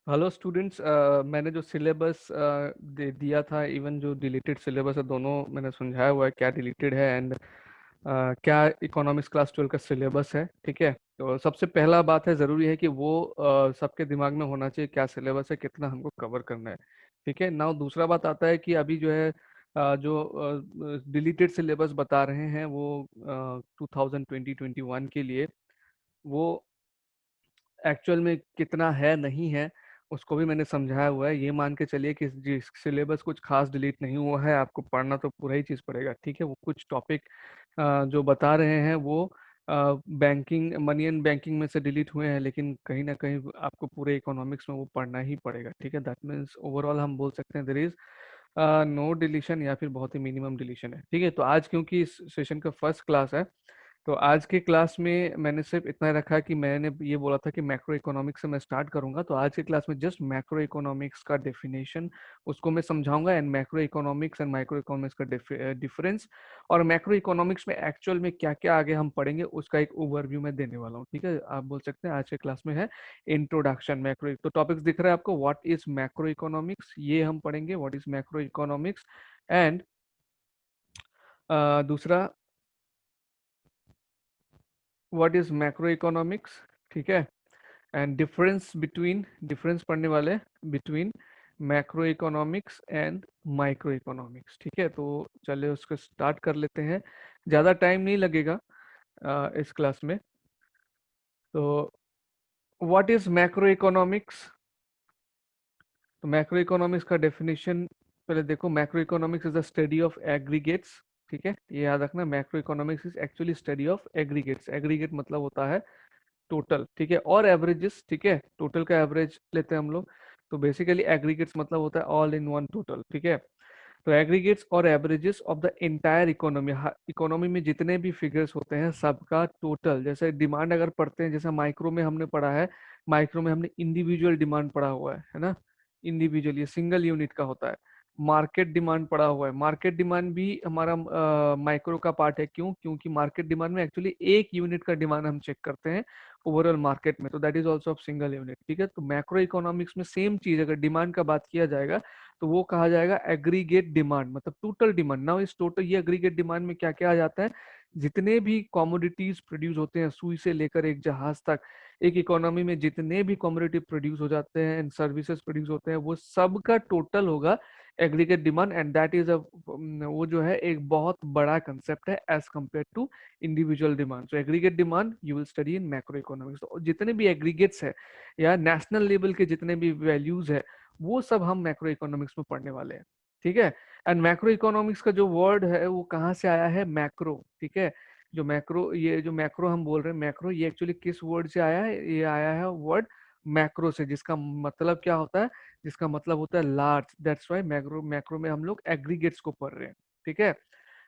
Hello students, मैंने जो syllabus दिया था, इवन जो डिलीटेड सिलेबस है, दोनों मैंने समझाया हुआ है क्या डिलीटेड है एंड क्या इकोनॉमिक्स क्लास 12 का सिलेबस है। ठीक है, तो सबसे पहला बात है, ज़रूरी है कि वो सबके दिमाग में होना चाहिए क्या सिलेबस है, कितना हमको कवर करना है। ठीक है ना। दूसरा बात आता है कि अभी जो है जो डिलीटेड सिलेबस बता रहे हैं वो 2020-21 के लिए, वो एक्चुअल में कितना है नहीं है उसको भी मैंने समझाया हुआ है। ये मान के चलिए कि जिस सिलेबस कुछ खास डिलीट नहीं हुआ है, आपको पढ़ना तो पूरा ही चीज़ पड़ेगा। ठीक है, वो कुछ टॉपिक जो बता रहे हैं वो बैंकिंग, मनी एंड बैंकिंग में से डिलीट हुए हैं, लेकिन कहीं ना कहीं आपको पूरे इकोनॉमिक्स में वो पढ़ना ही पड़ेगा। ठीक है, दैट मीन्स ओवरऑल हम बोल सकते हैं देयर इज नो डिलीशन या फिर बहुत ही मिनिमम डिलीशन है। ठीक है, तो आज क्योंकि इस सेशन का फर्स्ट क्लास है, तो आज के क्लास में मैंने सिर्फ इतना रखा कि मैंने ये बोला था कि मैक्रो इकोनॉमिक्स से मैं स्टार्ट करूंगा। तो आज के क्लास में जस्ट मैक्रो इकोनॉमिक्स का डेफिनेशन उसको मैं समझाऊंगा, and macro economics and micro economics का डिफरेंस, और मैक्रो इकोनॉमिक्स में एक्चुअल में क्या क्या आगे हम पढ़ेंगे उसका एक ओवरव्यू मैं देने वाला हूँ। ठीक है, आप बोल सकते हैं आज के क्लास में है इंट्रोडक्शन मैक्रो। तो टॉपिक्स दिख रहा है आपको, व्हाट इज मैक्रो इकोनॉमिक्स, ये हम पढ़ेंगे, what is macro economics. And दूसरा, व्हाट इज मैक्रो इकोनॉमिक्स। ठीक है, एंड डिफरेंस पढ़ने वाले between macro economics and micro economics. ठीक है, तो चलिए उसको स्टार्ट कर लेते हैं, ज़्यादा टाइम नहीं लगेगा इस क्लास में। तो व्हाट इज मैक्रो इकोनॉमिक्स। तो मैक्रो इकोनॉमिक्स का डेफिनेशन पहले देखो। Macro economics is the study of aggregates. ठीक है, ये याद रखना, macro economics is actually study of aggregates. Aggregate मतलब होता है टोटल। ठीक है, और एवरेजेस। ठीक है, टोटल का एवरेज लेते हैं हम लोग। तो बेसिकली एग्रीगेट्स मतलब होता है ऑल इन वन टोटल। ठीक है, तो एग्रीगेट्स और averages of the entire economy, economy में जितने भी फिगर्स होते हैं सबका टोटल। जैसे डिमांड अगर पढ़ते हैं, जैसे माइक्रो में हमने पढ़ा है, माइक्रो में हमने इंडिविजुअल डिमांड पढ़ा हुआ है ना। इंडिविजुअल ये सिंगल यूनिट का होता है। मार्केट डिमांड पड़ा हुआ है, मार्केट डिमांड भी हमारा माइक्रो का पार्ट है। क्यों? क्योंकि मार्केट डिमांड में एक्चुअली एक यूनिट का डिमांड हम चेक करते हैं ओवरऑल मार्केट में, तो that is also of single unit. ठीक है, तो मैक्रो इकोनॉमिक्स में सेम चीज, अगर डिमांड का बात किया जाएगा तो वो कहा जाएगा एग्रीगेट डिमांड, मतलब टोटल डिमांड। नाउ इस टोटल ये एग्रीगेट डिमांड में क्या क्या आ जाता है, जितने भी कमोडिटीज प्रोड्यूस होते हैं, सुई से लेकर एक जहाज तक, एक इकोनॉमी में जितने भी कमोडिटी प्रोड्यूस हो जाते हैं एंड सर्विसेज प्रोड्यूस होते हैं, वो सब का टोटल होगा aggregate demand. And that is uh, वो जो है एक बहुत बड़ा कंसेप्ट है as compare to individual demand. So aggregate demand you will study in macro economics. तो जितने भी एग्रीगेट्स है या नेशनल लेवल के जितने भी वैल्यूज है, वो सब हम मैक्रो इकोनॉमिक्स में पढ़ने वाले हैं। ठीक है, एंड मैक्रो इकोनॉमिक्स का जो वर्ड है वो कहाँ से आया है, मैक्रो। ठीक है, जो मैक्रो, ये जो मैक्रो हम बोल रहे हैं, मैक्रो ये एक्चुअली किस वर्ड से आया है, ये आया है वर्ड मैक्रो से, जिसका मतलब क्या होता है, जिसका मतलब होता है large. That's why macro, macro में हम लोग एग्रीगेट्स को पढ़ रहे हैं। ठीक है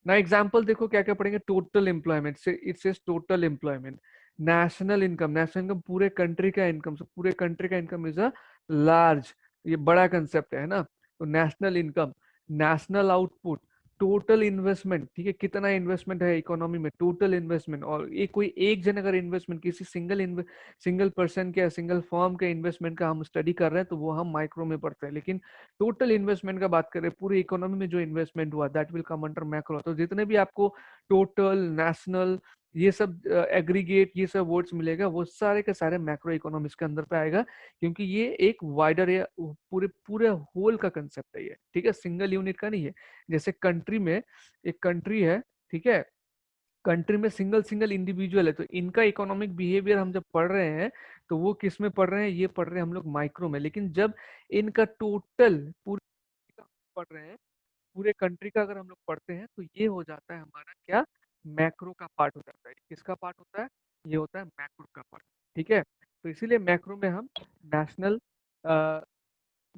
ना। एग्जांपल देखो क्या क्या पढ़ेंगे। टोटल एम्प्लॉयमेंट से, it says total employment. National income, national income पूरे कंट्री का इनकम, so पूरे कंट्री का इनकम इज अ लार्ज, ये बड़ा कंसेप्ट है ना। तो national income, national output, total investment. ठीक है, कितना इन्वेस्टमेंट है इकोनॉमी में, टोटल इन्वेस्टमेंट। और ये कोई एक जन अगर इन्वेस्टमेंट किसी सिंगल पर्सन के, सिंगल फर्म के इन्वेस्टमेंट का हम स्टडी कर रहे हैं तो वो हम माइक्रो में पढ़ते हैं, लेकिन टोटल इन्वेस्टमेंट का बात करें, पूरी इकोनॉमी में जो इन्वेस्टमेंट हुआ, that will come under macro. तो जितने भी आपको टोटल, नेशनल, ये सब एग्रीगेट, ये सब वर्ड्स मिलेगा, वो सारे के सारे मैक्रो इकोनॉमिक्स के अंदर पे आएगा, क्योंकि ये एक वाइडर या पूरे पूरे होल का कंसेप्ट है ये। ठीक है, सिंगल यूनिट का नहीं है। जैसे कंट्री में, एक कंट्री है, ठीक है, कंट्री में सिंगल सिंगल इंडिविजुअल है, तो इनका इकोनॉमिक बिहेवियर हम जब पढ़ रहे हैं तो वो किस में पढ़ रहे हैं, ये पढ़ रहे हैं हम लोग माइक्रो में। लेकिन जब इनका टोटल पूरे का पढ़ रहे हैं, पूरे कंट्री का अगर हम लोग पढ़ते हैं, तो ये हो जाता है हमारा क्या, मैक्रो का पार्ट हो जाता है। किसका पार्ट होता है, ये होता है मैक्रो का पार्ट। ठीक है, तो इसीलिए मैक्रो में हम नेशनल,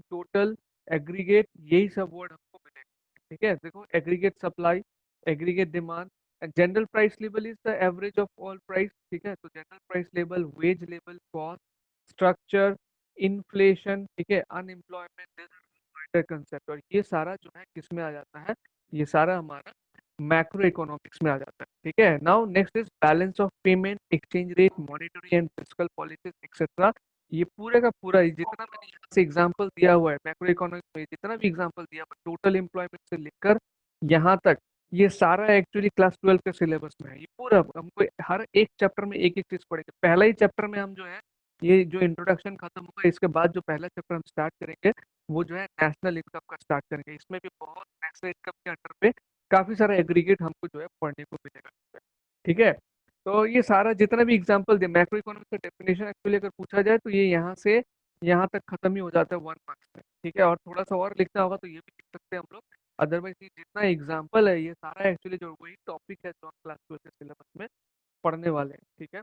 टोटल, एग्रीगेट, यही सब वर्ड हमको मिलेगा। ठीक है, देखो, aggregate supply, aggregate demand, general price level is the average of all price. ठीक है, तो general price level, wage level, cost structure, inflation, ठीक है, अनएम्प्लॉयमेंट कंसेप्ट, और ये सारा जो है किस में आ जाता है, ये सारा हमारा मैक्रो इकोनॉमिक्स में आ जाता है। ठीक है, now next is balance of payment, exchange rate, monetary and fiscal policies etcetera. ये पूरे का पूरा जितना मैंने यहाँ से एग्जांपल दिया हुआ है मैक्रो इकोनॉमिक्स में, जितना भी एग्जांपल दिया हुआ है टोटल एम्प्लॉयमेंट से लेकर यहाँ तक, ये सारा एक्चुअली क्लास 12 के सिलेबस में है। ये पूरा हमको हर एक चैप्टर में एक एक चीज पढ़ेंगे। पहला ही चैप्टर में हम जो है, ये जो इंट्रोडक्शन खत्म होगा इसके बाद जो पहला चैप्टर हम स्टार्ट करेंगे वो जो है नेशनल इनकम का स्टार्ट करेंगे। इसमें भी बहुत नेशनल इनकम के अंडर पे काफी सारा एग्रीगेट हमको जो है पढ़ने को मिलेगा। ठीक है, तो ये सारा जितना भी एग्जांपल दिया मैक्रो इकोनॉमिक्स का डेफिनेशन एक्चुअली अगर पूछा जाए तो ये यहाँ से यहाँ तक खत्म ही हो जाता है 1 मार्क्स में। ठीक है, और थोड़ा सा और लिखना होगा तो ये भी लिख सकते हैं हम लोग। अदरवाइज ये जितना एग्जाम्पल है ये सारा एक्चुअली जो वही टॉपिक है जो हम क्लास 12 के सिलेबस में पढ़ने वाले हैं। ठीक है,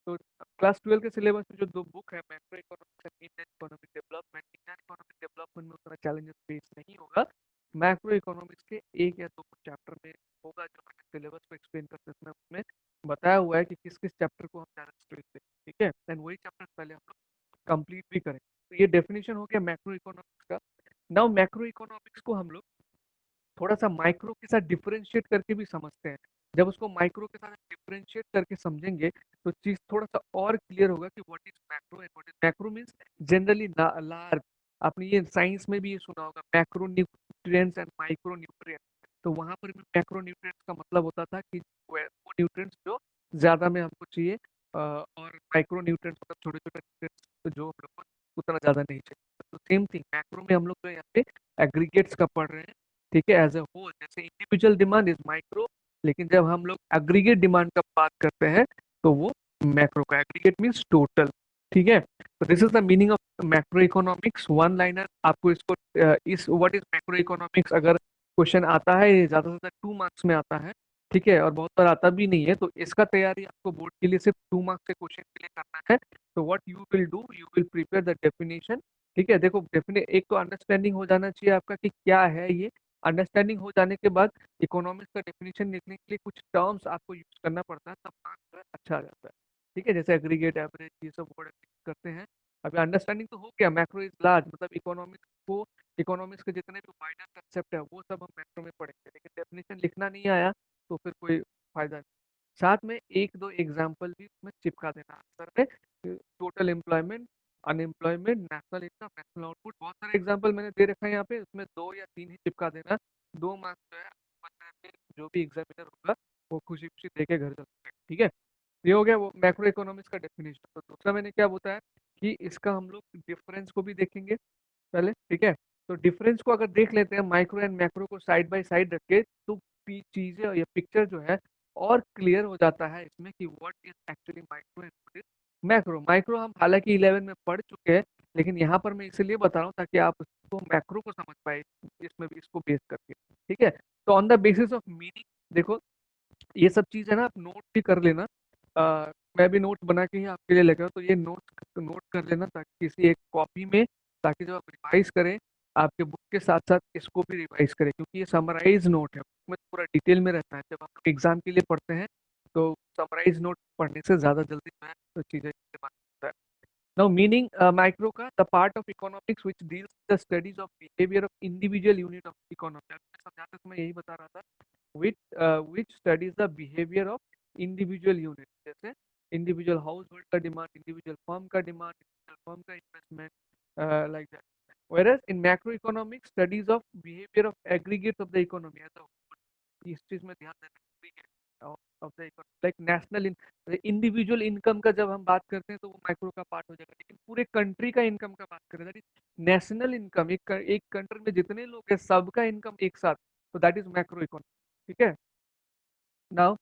तो क्लास 12 के सिलेबस में जो 2 बुक है macro economics and Indian economic development, Indian economic development में उतना चैलेंजेस फेस नहीं होगा। मैक्रो इकोनॉमिक्स के 1 या 2 चैप्टर में होगा जो मैंने सिलेबस को एक्सप्लेन करते समय उसमें बताया हुआ है कि किस किस चैप्टर को हम ज़्यादा स्ट्रेस दें। ठीक है, एंड वही चैप्टर पहले हम लोग कंप्लीट भी करें। तो ये डेफिनेशन हो गया मैक्रो इकोनॉमिक्स का। नाउ मैक्रो इकोनॉमिक्स को हम लोग थोड़ा सा माइक्रो के साथ डिफरेंशिएट करके भी समझते हैं। जब उसको माइक्रो के साथ डिफरेंशिएट करके समझेंगे तो चीज थोड़ा सा और क्लियर होगा कि what is macro and what is macro means generally large. आपने ये साइंस में भी ये सुना होगा macro nutrients and micro nutrients. तो वहां पर भी मैक्रो न्यूट्रिएंट्स का मतलब होता था कि वो न्यूट्रिएंट्स जो ज्यादा में हमको चाहिए, और माइक्रो न्यूट्रिएंट्स मतलब छोटे छोटे न्यूट्रिएंट्स जो हम लोग को उतना ज्यादा नहीं चाहिए। तो सेम थिंग मैक्रो में हम लोग जो यहाँ पे एग्रीगेट्स का पढ़ रहे हैं। ठीक है, एज ए होल जैसे इंडिविजुअल डिमांड इज माइक्रो, लेकिन जब हम लोग एग्रीगेट डिमांड का बात करते हैं तो वो मैक्रो का। Aggregate means total. ठीक है, तो this is the meaning of macro economics. One liner आपको इसको इस व्हाट इज मैक्रो इकोनॉमिक्स अगर क्वेश्चन आता है, ये ज्यादा से ज्यादा 2 मार्क्स में आता है। ठीक है, और बहुत बार आता भी नहीं है, तो इसका तैयारी आपको बोर्ड के लिए सिर्फ 2 मार्क्स के क्वेश्चन के लिए करना है। तो what you will do, you will prepare the definition. ठीक है, देखो डेफिनेट एक तो अंडरस्टैंडिंग हो जाना चाहिए आपका कि क्या है ये। अंडरस्टैंडिंग हो जाने के बाद इकोनॉमिक्स का डेफिनेशन लिखने के लिए कुछ टर्म्स आपको यूज करना पड़ता है, तब मार्क्स अच्छा आ जाता है। ठीक है, जैसे एग्रीगेट एवरेज ये सब वर्ड करते हैं। अभी अंडरस्टैंडिंग तो हो गया मैक्रो इज लार्ज मतलब इकोनॉमिक्स के जितने भी वाइडर कंसेप्ट है वो सब हम मैक्रो में पढ़ेंगे, लेकिन डेफिनेशन लिखना नहीं आया तो फिर कोई फायदा नहीं। साथ में 1-2 एग्जाम्पल भी उसमें चिपका देना आंसर में। Total employment, unemployment, national income, national output, बहुत सारे एग्जांपल मैंने दे रखा है यहाँ पे, उसमें 2 या 3 ही चिपका देना। 2 मार्क्स जो है बता के जो भी एग्जामिनर होगा वो खुशी खुशी दे के घर चल जाएगा। ठीक है, ये हो गया वो मैक्रो इकोनॉमिक्स का डेफिनेशन। तो दूसरा मैंने क्या बताया कि इसका हम लोग डिफरेंस को भी देखेंगे पहले। ठीक है, तो डिफरेंस को अगर देख लेते हैं माइक्रो एंड मैक्रो को साइड बाय साइड रख के, तो चीजें या पिक्चर जो है और क्लियर हो जाता है इसमें कि what is actually micro and what is macro. Micro हम हालांकि 11 में पढ़ चुके हैं, लेकिन यहाँ पर मैं इसलिए बता रहा हूँ ताकि आप उसको मैक्रो को समझ पाए इसमें भी इसको बेस करके। ठीक है, तो on the basis of meaning देखो ये सब चीज़ है ना, आप नोट भी कर लेना। मैं भी नोट बना के ही आपके लिए लेकर, तो ये नोट कर लेना ताकि किसी एक कॉपी में, ताकि जब आप रिवाइज करें आपके बुक के साथ साथ इसको भी रिवाइज करें, क्योंकि ये समराइज नोट है, उसमें पूरा डिटेल में रहता है। जब आप एग्जाम के लिए पढ़ते हैं तो समराइज नोट पढ़ने से ज़्यादा जल्दी जो है तो चीज़ें दिमाग में होता है। नाउ मीनिंग माइक्रो का the part of economics which deals the studies of behaviour of individual unit of economy. मैं समझाते समय यही बता रहा था, which studies the behavior of individual unit, जैसे individual household का डिमांड, individual firm का डिमांड, individual firm का investment, like that. Whereas in macroeconomics studies of behavior of aggregates of the economy as a whole, इस चीज में ध्यान देना aggregate of the economy, like national individual income का जब हम बात करते हैं तो वो माइक्रो का पार्ट हो जाएगा, लेकिन पूरे कंट्री का इनकम का बात करें दैट इज नेशनल इनकम, एक कंट्री में जितने लोग हैं सबका इनकम एक साथ, तो दैट इज मैक्रो इकोनॉमी। ठीक है, नाउ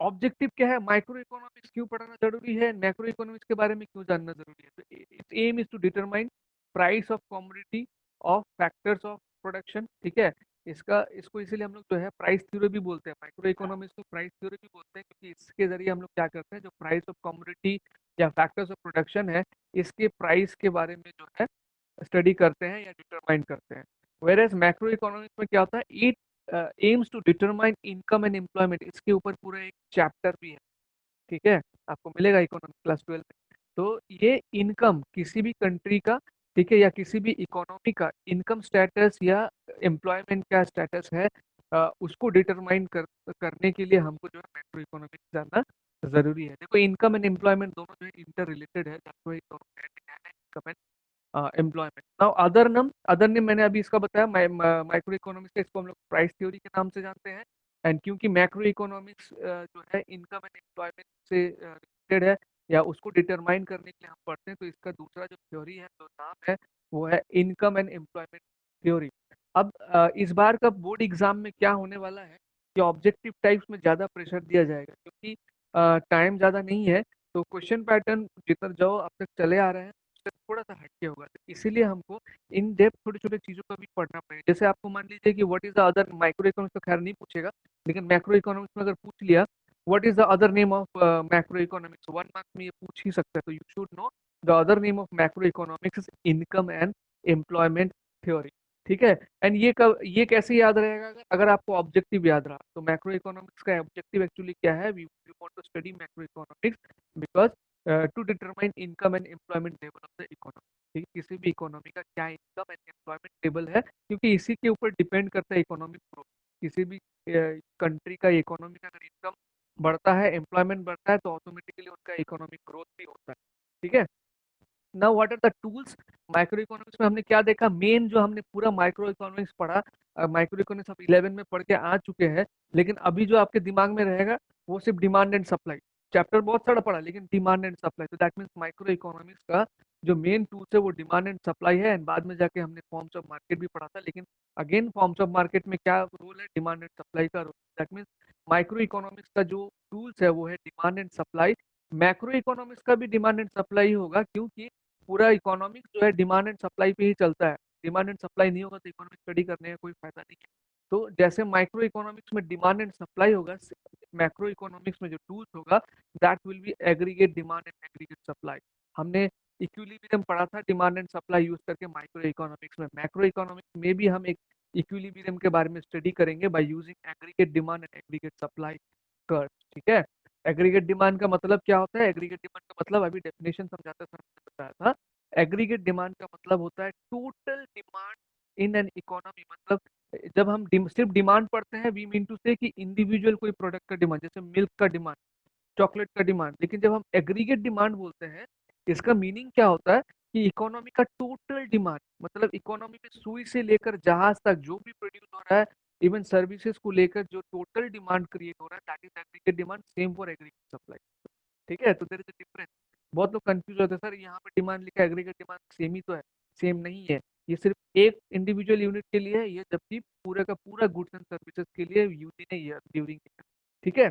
ऑब्जेक्टिव क्या है, माइक्रो इकोनॉमिक्स क्यों पढ़ना जरूरी है, मैक्रो इकोनॉमिक्स के बारे में क्यों जानना जरूरी है। तो its aim is to determine price of commodity of factors of production. ठीक है, इसको इसीलिए हम लोग जो है प्राइस थ्योरी भी बोलते हैं, माइक्रो इकोनॉमिक्स को प्राइस थ्योरी भी बोलते हैं, क्योंकि इसके जरिए हम लोग क्या करते हैं, जो प्राइस ऑफ कमोडिटी या फैक्टर्स ऑफ प्रोडक्शन है इसके प्राइस के बारे में जो है स्टडी करते हैं या डिटरमाइन करते हैं। वेर एज मैक्रो इकोनॉमिक्स में क्या होता है, it aims to determine income and employment, इसके ऊपर पूरा एक चैप्टर भी है। ठीक है, आपको मिलेगा इकोनॉमिक्स क्लास 12 में। तो ये इनकम किसी भी कंट्री का, ठीक है, या किसी भी इकोनॉमी का इनकम स्टेटस या एम्प्लॉयमेंट का स्टेटस है, उसको डिटरमाइन करने के लिए हमको जो है मैक्रो इकोनॉमिक्स जानना जरूरी है। देखो इनकम एंड एम्प्लॉयमेंट दोनों जो है इंटर रिलेटेड है, income employment. Now other name मैंने अभी इसका बताया, माइक्रो इकोनॉमिक्स, इसको हम लोग प्राइस थ्योरी के नाम से जानते हैं। एंड क्योंकि मैक्रो इकोनॉमिक्स जो है इनकम एंड एम्प्लॉयमेंट से रिलेटेड है या उसको डिटरमाइन करने के लिए हम पढ़ते हैं, तो इसका दूसरा जो थ्योरी है, जो नाम है, वो है इनकम एंड एम्प्लॉयमेंट थ्योरी। अब इस बार का बोर्ड एग्जाम में क्या होने वाला है कि ऑब्जेक्टिव टाइप्स में ज़्यादा प्रेशर दिया जाएगा, क्योंकि टाइम ज़्यादा नहीं है। तो क्वेश्चन पैटर्न जितना जो अब तक चले आ रहे हैं उससे थोड़ा सा हटके होगा, तो इसीलिए हमको इन डेप्थ छोटे छोटे चीज़ों का भी पढ़ना पड़ेगा। जैसे आपको मान लीजिए कि what is the other, micro economics तो खैर नहीं पूछेगा, लेकिन मैक्रो इकोनॉमिक्स में अगर पूछ लिया what is the other name of macro economics, 1 marks में ये पूछ ही सकता है। तो you should know the other name of macro economics is income and employment theory. ठीक है। एंड ये कैसे याद रहेगा, अगर आपको ऑब्जेक्टिव याद रहा तो। मैक्रो इकोनॉमिक्स का ऑब्जेक्टिव एक्चुअली क्या है, we want to study macro economics because to determine income and employment level of the economy. ठीक है, किसी भी इकोनॉमी का क्या इनकम एंड एम्प्लॉयमेंट लेवल है, क्योंकि इसी के ऊपर डिपेंड करता है इकोनॉमिक ग्रोथ। किसी भी कंट्री का इकोनॉमी का अगर इनकम बढ़ता है, एम्प्लॉयमेंट बढ़ता है, तो ऑटोमेटिकली उनका इकोनॉमिक ग्रोथ भी होता है। ठीक है। Now what are the tools. Micro economics में हमने क्या देखा, मेन जो हमने पूरा माइक्रो इकोनॉमिक्स पढ़ा, माइक्रो इकोनॉमिक्स आप 11 में पढ़ के आ चुके हैं, लेकिन अभी जो आपके दिमाग में रहेगा वो सिर्फ डिमांड एंड सप्लाई। चैप्टर बहुत सारा पढ़ा, लेकिन डिमांड एंड सप्लाई, तो दैट मीन्स माइक्रो इकोनॉमिक्स का जो मेन टूल्स है वो डिमांड एंड सप्लाई है। एंड बाद में जाके हमने फॉर्म्स ऑफ मार्केट भी पढ़ा था, लेकिन अगेन फॉर्म्स ऑफ मार्केट में क्या रोल है, डिमांड एंड सप्लाई का role. That means micro economics का जो टूल्स है वो है demand and supply. Macro economics का भी डिमांड एंड सप्लाई होगा, क्योंकि पूरा इकोनॉमिक्स जो है डिमांड एंड सप्लाई पे ही चलता है। डिमांड एंड सप्लाई नहीं होगा तो इकोनॉमिक स्टडी करने का कोई फायदा नहीं है। तो जैसे माइक्रो इकोनॉमिक्स में डिमांड एंड सप्लाई होगा, मैक्रो इकोनॉमिक्स में जो टूल्स होगा that will be aggregate demand and aggregate supply. हमने इक्विलिब्रियम पढ़ा था डिमांड एंड सप्लाई यूज करके माइक्रो इकोनॉमिक्स में। मैक्रो इकोनॉमिक्स में भी हम एक इक्विलिब्रियम के बारे में स्टडी करेंगे by using aggregate demand and aggregate supply curve. ठीक है। एग्रीगेट डिमांड का मतलब क्या होता है, एग्रीगेट डिमांड का मतलब अभी डेफिनेशन समझाते समय बताया था। एग्रीगेट डिमांड का मतलब होता है total demand in an economy. मतलब जब हम सिर्फ डिमांड पढ़ते हैं, वी मीन टू से कि इंडिविजुअल कोई प्रोडक्ट का डिमांड, जैसे मिल्क का डिमांड, चॉकलेट का डिमांड। लेकिन जब हम एग्रीगेट डिमांड बोलते हैं, इसका मीनिंग क्या होता है कि इकोनॉमी का टोटल डिमांड, मतलब इकोनॉमी में सुई से लेकर जहाज तक जो भी प्रोड्यूस हो रहा है, इवन सर्विसेज को लेकर जो टोटल डिमांड क्रिएट हो रहा है, that is aggregate demand, same for aggregate supply. ठीक है। तो देयर इज अ डिफरेंस। बहुत लोग कंफ्यूज होते हैं, सर यहाँ पे डिमांड लिखा है, एग्रीगेट डिमांड सेम ही तो है। सेम नहीं है, ये सिर्फ एक इंडिविजुअल यूनिट के लिए है ये, जबकि पूरा का पूरा गुड्स एंड सर्विसेज के लिए यूजिंग ए ईयर ड्यूरिंग। ठीक है।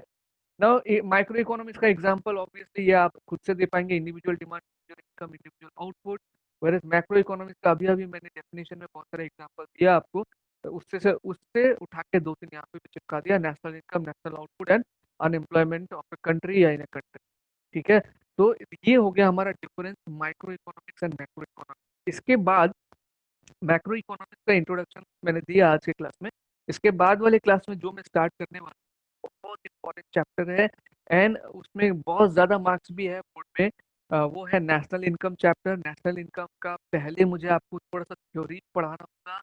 नाउ माइक्रो इकोनॉमिक्स का एग्जांपल ऑब्वियसली ये आप खुद से दे पाएंगे, individual demand, individual income, individual output. Where macro economics का अभी अभी मैंने डेफिनेशन में बहुत सारे एग्जांपल दिया आपको, तो उससे उठा के दो तीन यहाँ पे भी चिपका दिया, national income, national output and unemployment of a country या इन अ कंट्री। ठीक है। तो ये हो गया हमारा difference micro economics and macro economics. इसके बाद मैक्रो इकोनॉमिक्स का इंट्रोडक्शन मैंने दिया आज के क्लास में। इसके बाद वाले क्लास में जो मैं स्टार्ट करने वाला हूँ, वो बहुत इंपॉर्टेंट चैप्टर है एंड उसमें बहुत ज़्यादा मार्क्स भी है बोर्ड में। वो है national income chapter. National income का पहले मुझे आपको थोड़ा सा थ्योरी पढ़ाना होगा,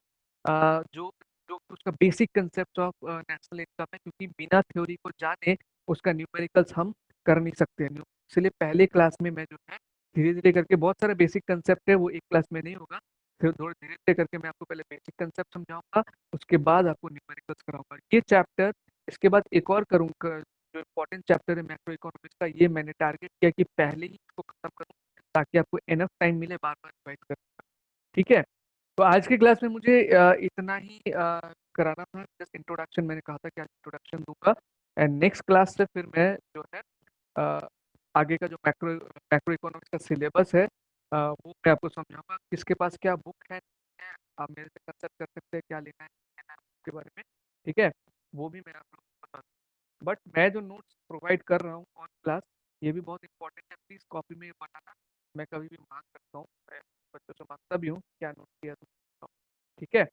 जो जो उसका basic concept of national income है, क्योंकि बिना थ्योरी को जाने उसका न्यूमेरिकल्स हम कर नहीं सकते हैं। इसलिए पहले क्लास में मैं जो है धीरे धीरे करके, बहुत सारे बेसिक कंसेप्ट है वो एक क्लास में नहीं होगा, फिर थोड़ा धीरे धीरे करके मैं आपको पहले बेसिक कंसेप्ट समझाऊंगा, उसके बाद आपको न्यूमेरिकल्स कराऊंगा ये चैप्टर। इसके बाद एक और करूंगा, जो इम्पोर्टेंट चैप्टर है मैक्रो इकोनॉमिक्स का, ये मैंने टारगेट किया कि पहले ही इसको खत्म करूँ, ताकि आपको एनफ टाइम मिले बार बार रिवाइज करने का। ठीक है। तो आज की क्लास में मुझे इतना ही कराना था, जस्ट इंट्रोडक्शन। मैंने कहा था कि आज इंट्रोडक्शन दूंगा, एंड नेक्स्ट क्लास से फिर मैं जो है अ, आगे का जो मैक्रो मैक्रो इकोनॉमिक्स का सिलेबस है वो मैं आपको समझाऊंगा, किसके पास क्या बुक है, आप मेरे से कंसल्ट कर सकते हैं क्या लेना है नहीं लेना है उसके बारे में। ठीक है। वो भी मैं आप लोगों को बता दूँ, बट मैं जो नोट्स प्रोवाइड कर रहा हूँ ऑन क्लास, ये भी बहुत इंपॉर्टेंट है, प्लीज़ कॉपी में बनाना। मैं कभी भी मांग सकता हूँ, मैं बच्चों से मांगता भी हूँ क्या नोट दिया तुम। ठीक है।